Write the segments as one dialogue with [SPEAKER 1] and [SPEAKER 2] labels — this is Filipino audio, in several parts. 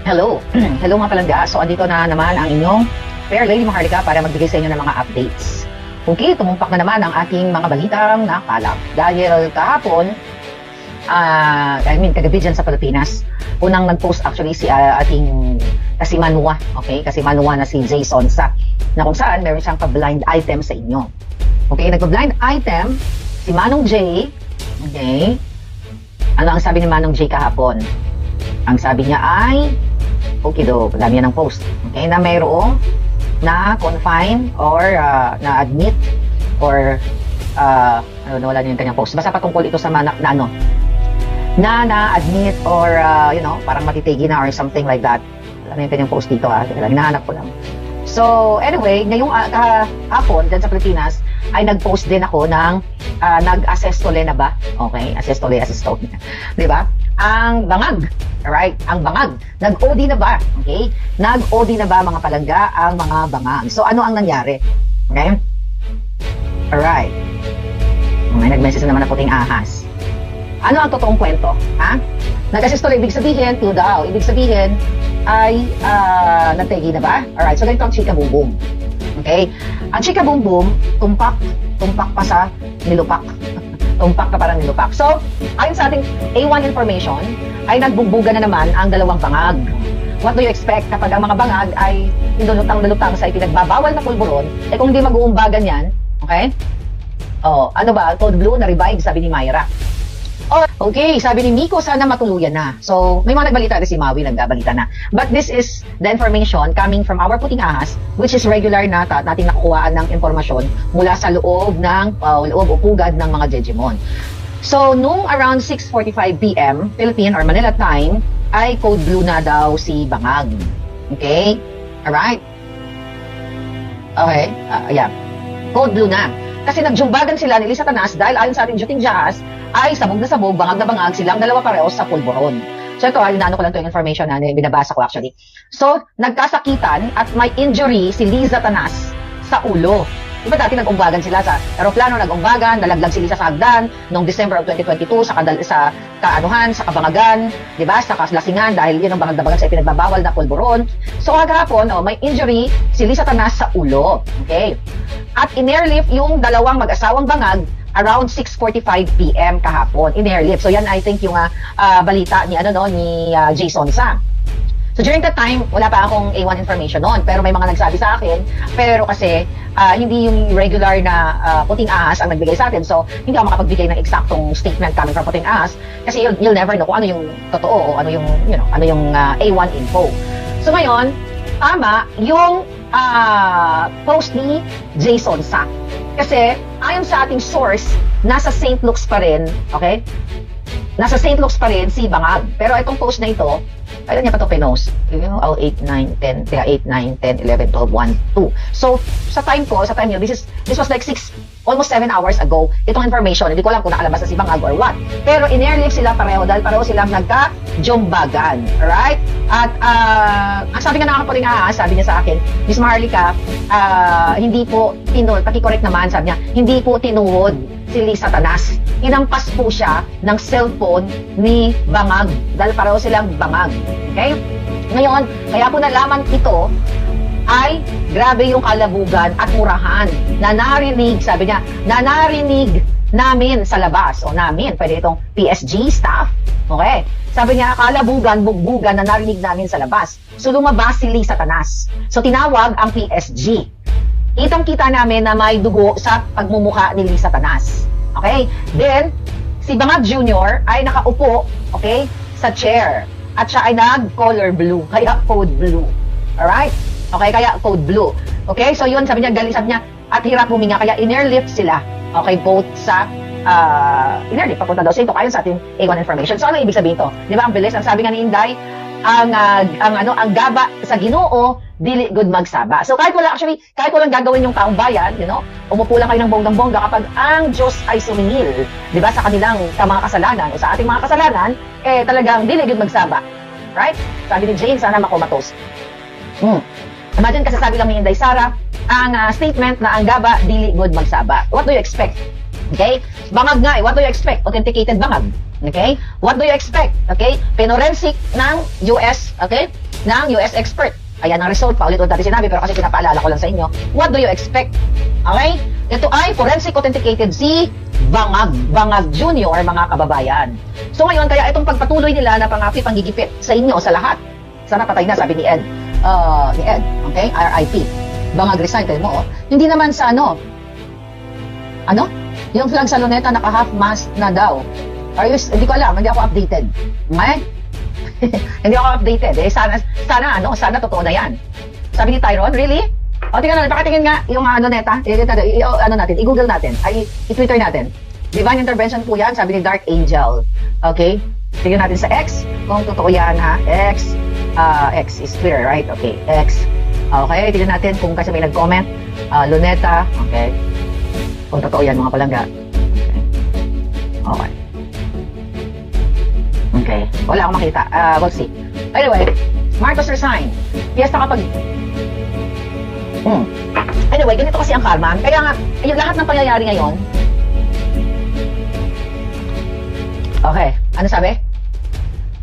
[SPEAKER 1] Hello. Hello mga palangga. So, andito na naman ang inyong Fair Lady Maharlika para magbigay sa inyo ng mga updates. Okay, tumumpak na naman ang ating mga balitang nakalap. Dahil kahapon, kagabi dyan sa Pilipinas, unang nag-post actually si ating kasimanwa, okay? Kasimanwa na si Jay Sonsa, na kung saan meron siyang pa-blind item sa inyo. Okay, nagpa-blind item si Manong Jay. Okay, ano ang sabi ni Manong Jay kahapon? Ang sabi niya ay, okay do, dami yan ng post. Okay, na mayroong na-confine or na-admit or nawala niya yung kanyang post. Basta patungkol ito sa na-admit or parang matitigi na or something like that. Wala na yung kanyang post dito hinahanap ko lang. So anyway, ngayong hapon dyan sa Pilipinas ay nag-post din ako ng nag-assess tole na ba? Okay, assess tole. Di ba? Ang bangag, alright? Ang bangag, nag-OD na ba? Okay? Nag-OD na ba mga palangga ang mga bangag? So ano ang nangyari? Okay? Alright. May nag-message na naman na puting ahas. Ano ang totoong kwento? Ha? Nag-assess tole, ibig sabihin, to daw. Ibig sabihin ay nategi na ba? Alright, so ganito ang chika boom boom. Okay? Ang chika boom boom, tumpak pa sa nilupak. Tumpak na parang nilupak. So, ayon sa ating A1 information, ay nagbugbuga na naman ang dalawang bangag. What do you expect kapag ang mga bangag ay nilutang-lutang sa ipinagbabawal na pulburon? Eh kung hindi mag-uumbagan yan, okay? Oh, ano ba? Code Blue na revive, sabi ni Myra. Okay, sabi ni Miko, sana matuluyan na. So, may mga nagbalita rin si Maui, nagbalita na. But this is the information coming from our puting ahas, which is regular na nating nakukuhaan ng informasyon mula sa loob o pugad ng mga Jejimon. So, nung around 6:45 p.m. Philippine or Manila time, ay code blue na daw si Bangag. Okay? Alright? Okay, yeah. Code blue na. Kasi nagjumbagan sila ni Lisa Tanas dahil ayon sa ating Juting Jahas, ay sabog na sabog, bangag na bangag, silang dalawa parehos sa pulburon. So ito, inaano ko lang ito yung information na binabasa ko actually. So, nagkasakitan at may injury si Liza Tanas sa ulo. Diba dati nag-umbagan sila sa aeroplano, nag-umbagan, nalaglag si Liza sa hagdan noong December of 2022 sa kabangagan, diba, sa kaslasingan dahil yun ang bangag-bagan sa ipinagbabawal na pulburon. So kagahapon, may injury si Liza Tanas sa ulo. Okay. At in-airlift yung dalawang mag-asawang bangag around 6:45 p.m. kahapon. In-airlift. So yan I think yung balita ni Jay Sonsa. So during that time, wala pa akong A1 information noon, pero may mga nagsabi sa akin, pero kasi hindi yung regular na puting ahas ang nagbigay sa atin. So hindi ako makapagbigay ng eksaktong statement coming from puting ahas kasi you'll never know kung ano yung totoo o ano yung A1 info. So ngayon, tama yung post ni Jay Sonsa. Kasi ayon sa ating source, nasa St. Luke's pa rin, okay? Nasa St. Luke's pa rin si Bangag. Pero itong post na ito, kailan niya pa ito pinost? 8, 9, 10, 11, 12, 1, 2. So, sa time niyo, this was like almost 7 hours ago, itong information. Hindi ko alam kung nakalabas na si Bangag or what. Pero in-airlift sila pareho dahil pareho silang nagka-jumbagan. Alright? At ang sabi nga nakakapuling sabi niya sa akin, Miss Maharlika, hindi po paki-correct naman, sabi niya, hindi po tinuod si Lisa Tanas. Inampas po siya ng cellphone ni Bangag dahil pareho silang bangag. Okay? Ngayon, kaya po nalaman ito ay grabe yung kalabugan at murahan na narinig, sabi niya, na narinig namin sa labas. O namin, pwede itong PSG staff. Okay? Sabi niya, kalabugan, bugbugan na narinig namin sa labas. So lumabas si Lisa Tanas. So tinawag ang PSG. Kitang-kita namin na may dugo sa pagmumukha ni Lisa Tanas. Okay? Then, si Bangag Jr. ay nakaupo, okay, sa chair. At siya ay nag-color blue, kaya code blue. Alright? Okay, kaya code blue. Okay? So yun, sabi niya, at hirap huminga, kaya in-airlift sila. Okay, both sa in-airlift, papunta daw sa ito, ayon sa ating A1 information. So ano ibig sabihin to? Di ba, ang bilis, ang sabi nga ni Inday, ang gaba sa Ginoo, dili good magsaba. So kahit walang gagawin yung taong bayan, umupo lang kayo ng bonggang-bongga kapag ang Diyos ay sumingil, di ba, sa kanilang mga kasalanan o sa ating mga kasalanan, talagang dili good magsaba. Right? Sabi ni Jane, sana makomatos. Imagine kasi sabi lang ni Inday Sara, ang statement na ang gaba dili good magsaba. What do you expect? Okay? Bangag nga what do you expect? Authenticated bangag. Okay? What do you expect? Okay? Pinorensic ng US, okay? ng US expert. Ayan ang result, paulit-ulit natin sinabi, pero kasi pinapaalala ko lang sa inyo. What do you expect? Okay? Ito ay forensic authenticated si Bangag Jr., mga kababayan. So ngayon, kaya itong pagpatuloy nila na panggigipit sa inyo, sa lahat. Sana patay na, sabi ni Ed. Okay? RIP. Bangag resign, tayo mo, oh. Hindi naman sa ano? Yung flag sa Luneta naka-half mast na daw. Hindi ko alam, hindi ako updated. Okay? Hindi ako updated. Sana totoo na yan. Sabi ni Tyrone, really? O, tingnan natin, pakatingin nga yung neta. I-google natin. I-Twitter natin. Divine intervention po yan, sabi ni Dark Angel. Okay? Tingnan natin sa X, kung totoo yan, ha? X is Twitter, right? Okay, X. Okay, tingnan natin kung kasi may nag-comment. Luneta, okay. Kung totoo yan, mga palangga. Okay. Okay. Wala akong makita. We'll see. Anyway, Marcos resign. Yes, kapag... Anyway, ganito kasi ang karma. Kaya nga, yung lahat ng pangyayari ngayon... Okay. Ano sabi?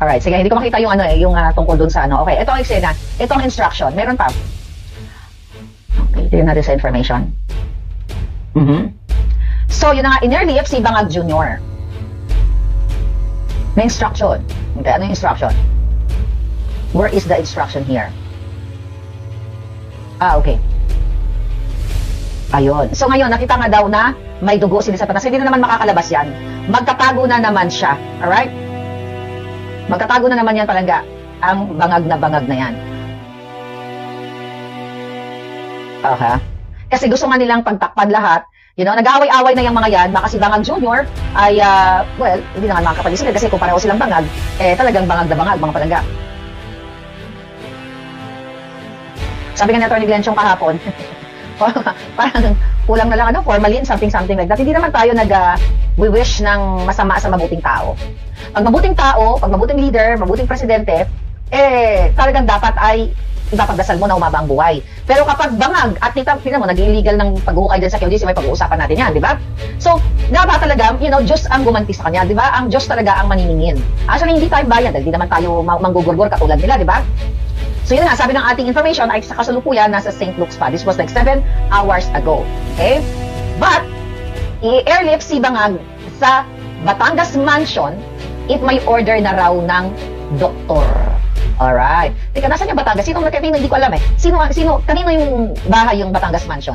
[SPEAKER 1] Alright. Sige, hindi ko makita yung yung tungkol dun sa Okay, ito ang eksena. Ito ang instruction. Meron pa. Okay, tignan natin sa information. So, yun na nga, in-relief si Bangag Jr. May instruction. Okay, ano yung instruction? Where is the instruction here? Okay. Ayun. So ngayon, nakita nga daw na may dugo si Lisa Tanas. Hindi na naman makakalabas yan. Magtatago na naman siya. Alright? Magtatago na naman yan palangga. Ang bangag na yan. Okay. Kasi gusto nga nilang pagtakpan lahat. Nag-aaway-away na yung mga yan, baka si Bangag Jr. ay, hindi naman makakapalisin kasi kung pareho silang bangag, talagang bangag na bangag, mga palangga. Sabi nga ni Atty. Glenn Chong kahapon, parang kulang na lang, formalin, something like that. Hindi naman tayo nag-wish ng masama sa mabuting tao. Pag mabuting leader, mabuting presidente, talagang dapat ay ipapagdasal mo na umaba ang buhay. Pero kapag bangag, at tingnan mo, nag-illegal ng pag-uukay din sa QGC, may pag-uusapan natin yan, di ba? So, dapat talaga, Diyos ang gumanti sa kanya, di ba? Ang Diyos talaga ang maniningil. Actually, hindi tayo bayan, dahil di naman tayo manggugurgur katulad nila, di ba? So, yun nga, sabi ng ating information, ay sa kasalukuyan, nasa St. Luke's pa. This was like 7 hours ago. Okay? But, i-airlift si Bangag sa Batangas Mansion if may order na raw ng doktor. Alright. Teka, nasan yung Batangas? Hindi ko alam eh. Kanino yung bahay yung Batangas Mansion?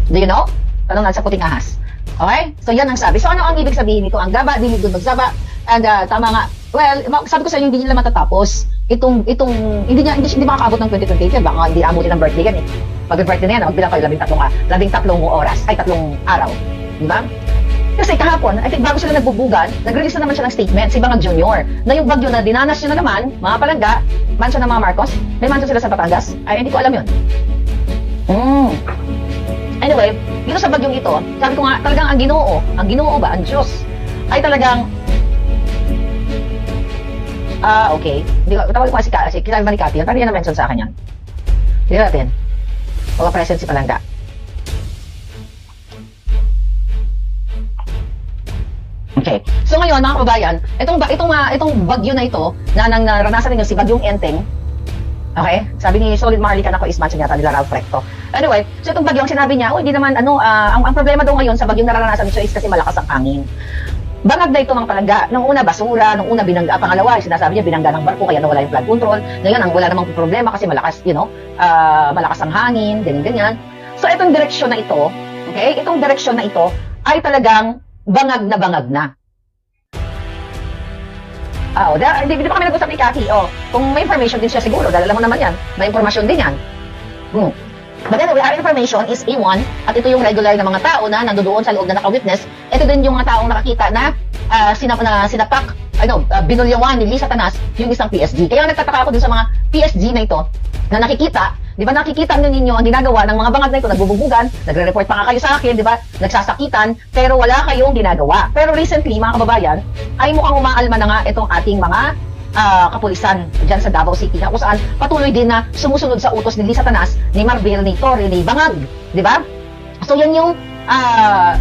[SPEAKER 1] Do you know? Tanong sa Puting Ahas. Okay? So, yan ang sabi. So, ano ang ibig sabihin nito? Ang gaba, dilig doon magsaba. And, tama nga. Well, sabi ko sa inyo, hindi nila matatapos. Hindi makakaabot ng 2028 yan. Baka hindi amutin ng birthday yan eh. Pag-birthday na yan, magbilang kayo 13 oras. 3 araw. Diba? Kasi kahapon, I think bago sila nagbubugan, nag-release na naman siya ng statement, si Bangag Jr. Na yung bagyo na dinanas nyo na naman, mga palangga, mansion ng mga Marcos, may mansion sila sa Batangas. Ay, hindi ko alam yun. Anyway, dito sa bagyong ito, sabi ko nga, talagang ang Ginoo ba, ang Diyos, ay talagang, okay. Tawag ko kasi kinala ni Cathy, parang yan na-mention sa akin yan. Hindi natin. Mga present si palangga. Okay. So ngayon, mga kababayan, itong bagyo na ito, na naranasan ninyo si Bagyong Enteng, okay? Sabi ni Solid Maharlika na ko is mansion yata nila Ralph Recto. Anyway, so itong bagyong sinabi niya, hindi naman, ang problema daw ngayon sa bagyong naranasan nito is kasi malakas ang hangin. Bangag na ito mga palangga. Nung una, basura. Nung una, binangga. Pangalawa, sinasabi niya, binangga ng barko, kaya nawala yung flood control. Ngayon, wala namang problema kasi malakas, malakas ang hangin, ganyan. So, itong direksyon na ito, okay? Itong direksyon na ito ay talagang bangag na. Hindi pa kami nag-usap ni Cathy. Kung may information din siya siguro, dahil alam mo naman yan, may informasyon din yan. But anyway, our information is A1, at ito yung regular na mga tao na nandoon sa loob na naka-witness. Ito din yung mga taong nakakita na sinapak, binulyawan ni Lisa Tanas yung isang PSG. Kaya nagtataka ako din sa mga PSG na ito, na nakikita, di ba nakikita ninyo ang ginagawa ng mga bangag na ito, nagbububugan, nagre-report pa nga kayo sa akin, di ba, nagsasakitan, pero wala kayong ginagawa. Pero recently, mga kababayan, ay mukhang umaalma na nga itong ating mga kapulisan dyan sa Davao City, na kung saan patuloy din na sumusunod sa utos ni Lisa Tanas, ni Marbil, ni Torre, ni Bangag, di ba? So yan yung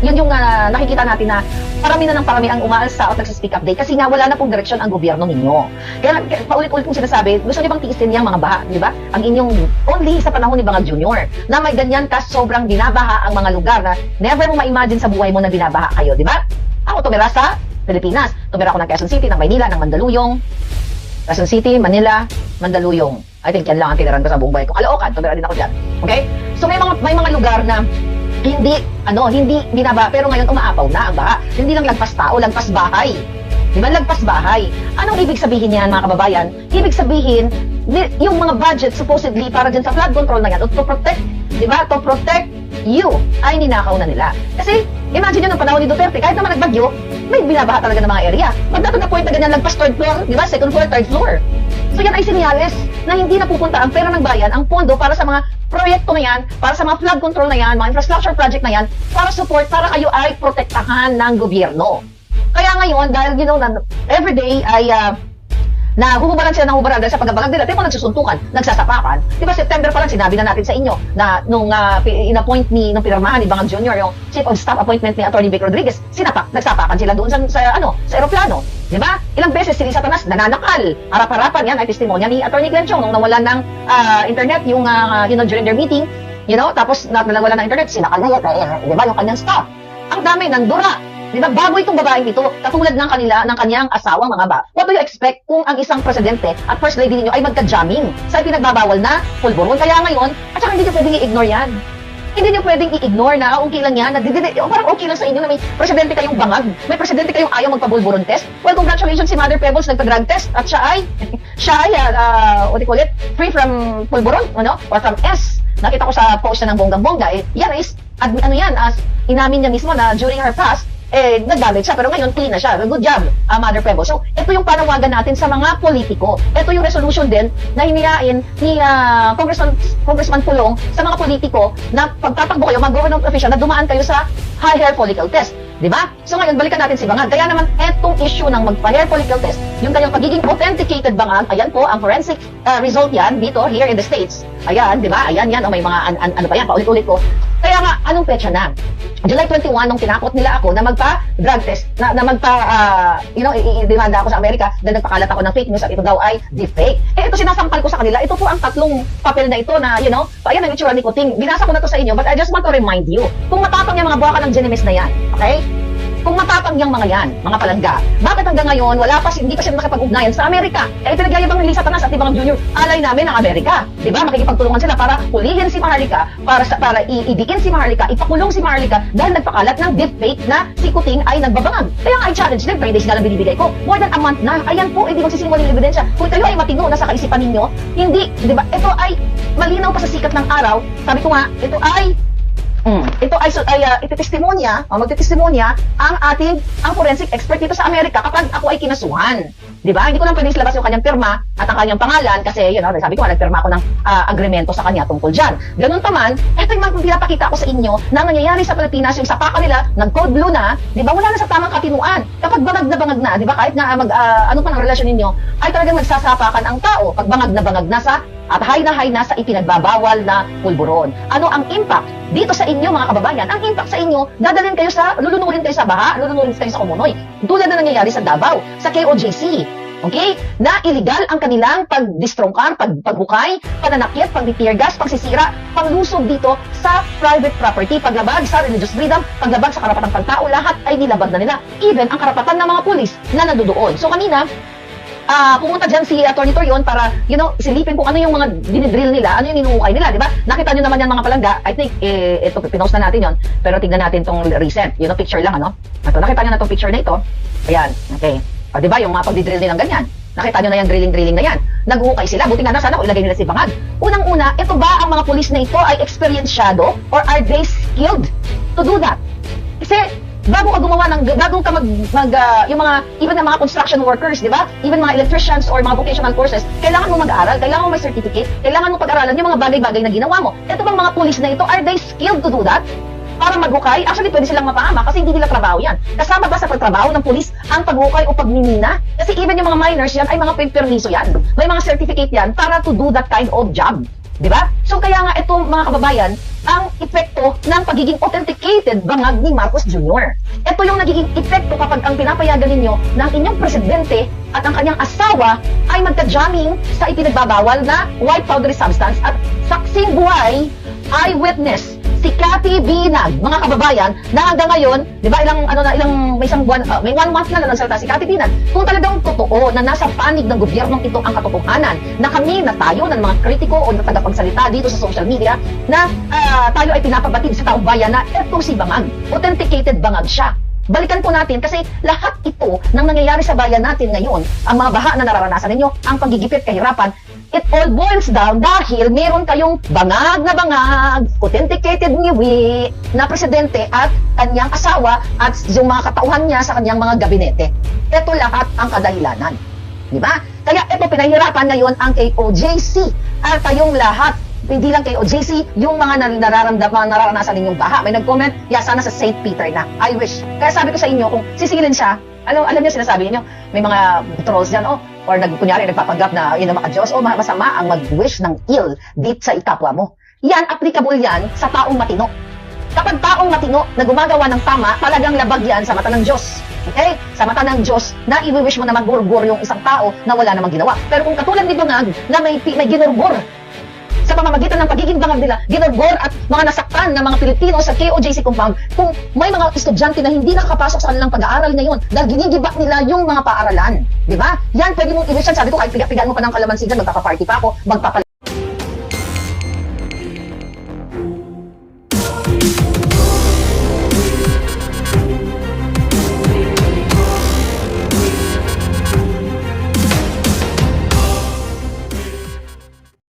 [SPEAKER 1] yun yung nakikita natin na parami na ng parami ang umaalsa at nagsa-speak up day kasi nga wala na pong direksyon ang gobyerno ninyo. Kaya paulit-ulit kong sinasabi, gusto niyo bang tiisin yung mga baha, di ba? Ang inyong only sa panahon ni Bangag Jr. na may ganyan ka sobrang binabaha ang mga lugar na never mo ma-imagine sa buhay mo na binabaha kayo, di ba? Ako tumira sa Pilipinas. Tumira ako ng Quezon City, ng Maynila, ng Mandaluyong. Quezon City, Manila, Mandaluyong. I think yan lang ang tiniran ko sa buong buhay ko. Caloocan, tumira din ako dyan. Okay? So may mga lugar na hindi binaba, pero ngayon umaapaw na ang baha. Hindi lang lagpas tao, lagpas bahay. Di ba? Lagpas bahay. Anong ibig sabihin yan, mga kababayan? Ibig sabihin, yung mga budget supposedly para dyan sa flood control na yan, to protect, di ba? To protect you, ay ninakaw na nila. Kasi, imagine nyo ng panahon ni Duterte, kahit naman nagbagyo, may binabaha talaga ng mga area. Pag nato na point na ganyan, lagpas third floor, di ba? Second floor, third floor. So yan ay sinyales na hindi napupunta ang pera ng bayan, ang pondo para sa mga proyekto na yan, para sa mga flood control na yan, mga infrastructure project na yan, para support, para kayo ay protektahan ng gobyerno. Kaya ngayon, dahil everyday ay nahuhubaran sila ng hubaran dahil sa pagbabagag nila, pero nagsusuntukan, nagsasapakan. Diba September pa lang sinabi na natin sa inyo na nung in-appoint nung pinirmahan ni Bangag Jr. yung Chief of Staff appointment ni Atty. Vic Rodriguez, nagsapakan sila doon sa aeroplano. Diba? Ilang beses si Lisa Tanas nananakal. Harap-harapan yan ay testimonya ni Atty. Glenn Chong nung nawalan ng internet yung during their meeting, tapos nawalan ng internet, sinakal na yan, diba? Yung kanyang staff. Ang dami, nandura. Diba, bago itong babaeng ito, katulad ng kanyang asawang mga ba. What do you expect kung ang isang presidente at first lady ninyo ay magka-jamming sa pinagbabawal na pulburon? Kaya ngayon, at saka hindi nyo pwedeng i-ignore yan. Hindi nyo pwedeng i-ignore na okay lang yan, parang okay lang sa inyo na may presidente kayong bangag, may presidente kayong ayaw magpabulburon test. Well, congratulations si Mother Pebbles nagpa-drug test at siya ay what do you call it, free from pulburon, or from S. Nakita ko sa post na ng bonggang-bongga, yan is, as inamin niya mismo na during her past, nagdamage siya, pero ngayon clean na siya. Good job, Mother Pebbles. So, ito yung panawagan natin sa mga politiko. Ito yung resolution din na hinihain ni Congressman Pulong sa mga politiko na pagtatakbo kayo, mga government official, na dumaan kayo sa high hair follicle test. Diba? So ngayon, balikan natin si Bangag. Kaya naman, etong issue ng magpa-hair follicle test, yung kanyang pagiging authenticated Bangag, ayan po, ang forensic result yan dito, here in the States. Ayan, diba? Ayan, may mga, ano pa yan, paulit-ulit ko. Kaya nga, anong petsa na? July 21, nung tinakot nila ako na magpa-drug test, na i-demanda ako sa Amerika dahil nagpakalat ako ng fake news at ito daw ay deepfake. Ito sinasampal ko sa kanila. Ito po ang tatlong papel na ito na, ayan ang itsura ni Kuting. Binasa ko na to sa inyo, but I just want to remind you, kung matapang yung mga buwakan ng Genemis na yan, okay? Kung matapang yung mga yan, mga palangga, bakit hanggang ngayon hindi pa sila nakipag-ugnayan sa Amerika? Kaya pinagyayabang ni Lisa Tanas at Bangag Jr. alay namin ng Amerika. Diba? Makikipagtulungan sila para hulihin si Maharlika, para idiin si Maharlika, ipakulong si Maharlika dahil nagpakalat ng deepfake na si Kuting ay nagbabangag. Kaya nga i-challenge them, 3 days nga lang binibigay ko. More than a month na. Ayan po, hindi magsisinungaling ebidensya. Kung kayo ay matino na sa kaisipan ninyo, hindi, diba? Ito ay malinaw pa sa sikat ng araw. Sabi ko nga, ito ay magtitestimonya ang forensic expert dito sa Amerika kapag ako ay kinasuhan. Diba? Hindi ko lang pwedeng silabas yung kanyang pirma at ang kanyang pangalan kasi, sabi ko, nagpirma ako ng agreemento sa kanya tungkol dyan. Ganun pa man, ito yung pinapakita ko sa inyo na nangyayari sa Pilipinas, yung sapakan nila, nag-code blue na, diba? Wala na sa tamang katinuan. Kapag bangag na, diba? Kahit nga ano pa ng relasyon ninyo, ay talagang nagsasapakan ang tao. Pag bangag na sa at high na sa ipinagbabawal na pulburon. Ano ang impact dito sa inyo, mga kababayan? Ang impact sa inyo, lulunurin kayo sa baha, lulunurin kayo sa Kumunoy. Tulad na nangyayari sa Davao, sa KOJC. Okay? Na illegal ang kanilang pagdistrongkar, paghukay, pananakit, pag-tear gas, pagsisira, panglusog dito sa private property, paglabag sa religious freedom, paglabag sa karapatang pagtao, lahat ay nilabag na nila. Even ang karapatan ng mga pulis na nandoon. So kanina, pumunta dyan si Atty. Torion para, silipin kung ano yung mga dinidrill nila, ano yung inuukay nila, di ba? Nakita nyo naman yan mga palangga. I think, ito, pinost na natin yon. Pero tignan natin tong recent, picture lang, Ito, nakita nyo na tong picture na ito. Ayan, okay. Di ba, yung mga pagdidrill nilang ganyan. Nakita nyo na yung drilling na yan. Nag-uukay sila. Buti nga na sana kung ilagay nila si Bangag. Unang-una, ito ba ang mga pulis na ito ay experienced-syado or are they skilled to do that? Kasi, bago ka yung mga, even ng mga construction workers, di ba? Even mga electricians or mga vocational courses, kailangan mo mag-aaral, kailangan mo may certificate, kailangan mo pag-aralan yung mga bagay-bagay na ginawa mo. Ito bang mga pulis na ito, are they skilled to do that? Para maghukay? Actually, pwede silang mapahama kasi hindi nila trabaho yan. Kasama ba sa pagtrabaho ng pulis ang paghukay o pagmimina? Kasi even yung mga minors yan ay mga permiso yan. May mga certificate yan para to do that kind of job. Di ba? So kaya nga ito, mga kababayan, ang epekto ng pagiging authenticated bangag ni Marcos Jr. Ito yung nagiging epekto kapag ang pinapayagan ninyo ng inyong presidente at ang kanyang asawa ay magka-jamming sa ipinagbabawal na white powdery substance at saksing buhay, eyewitness, si Cathy Binag, mga kababayan, na hanggang ngayon, di ba, may isang buwan, may 1 month na nagsalita si Cathy Binag, kung talagang totoo na nasa panig ng gobyernong ito ang katotohanan, na kami, na tayo, ng mga kritiko o na tagapagsalita dito sa social media, na tayo ay pinapabatid sa taong bayan na eto si Bangag, authenticated Bangag siya. Balikan po natin kasi lahat ito nang nangyayari sa bayan natin ngayon, ang mga baha na nararanasan ninyo, ang pagigipit, kahirapan, it all boils down dahil meron kayong bangag na bangag, authenticated niwi na presidente at kanyang asawa at yung mga katauhan niya sa kanyang mga gabinete. Ito lahat ang kadahilanan. Di ba? Kaya ito pinahirapan ngayon ang KOJC at kayong lahat. Hindi lang kay OJC, yung mga nararanasan ninyong baha. May nag-comment, sana sa St. Peter na. I wish. Kaya sabi ko sa inyo, kung sisilin siya, alam niyo sinasabi niyo, may mga trolls dyan, or kunyari nagpapanggap na yun ang maka-Diyos, masama ang mag-wish ng ill dito sa ikapwa mo. Yan, applicable yan sa taong matino. Kapag taong matino na gumagawa ng tama, talagang labag yan sa mata ng Diyos. Okay? Sa mata ng Diyos na i-wish mo na mag-gurgur yung isang tao na wala namang ginawa. Pero kung katulad ni Bangag na may ginurgur sa pamamagitan ng pagiging bangag nila, ginurgor at mga nasaktan ng mga Pilipino sa KOJC compound, kung may mga estudyante na hindi nakakapasok sa kanilang pag-aaral ngayon dahil ginigiba nila yung mga paaralan. Di ba? Yan, pwede mong i-wish yan. Sabi ko, kahit piga-pigaan mo pa ng kalamansi dyan, magpapaparty pa ako,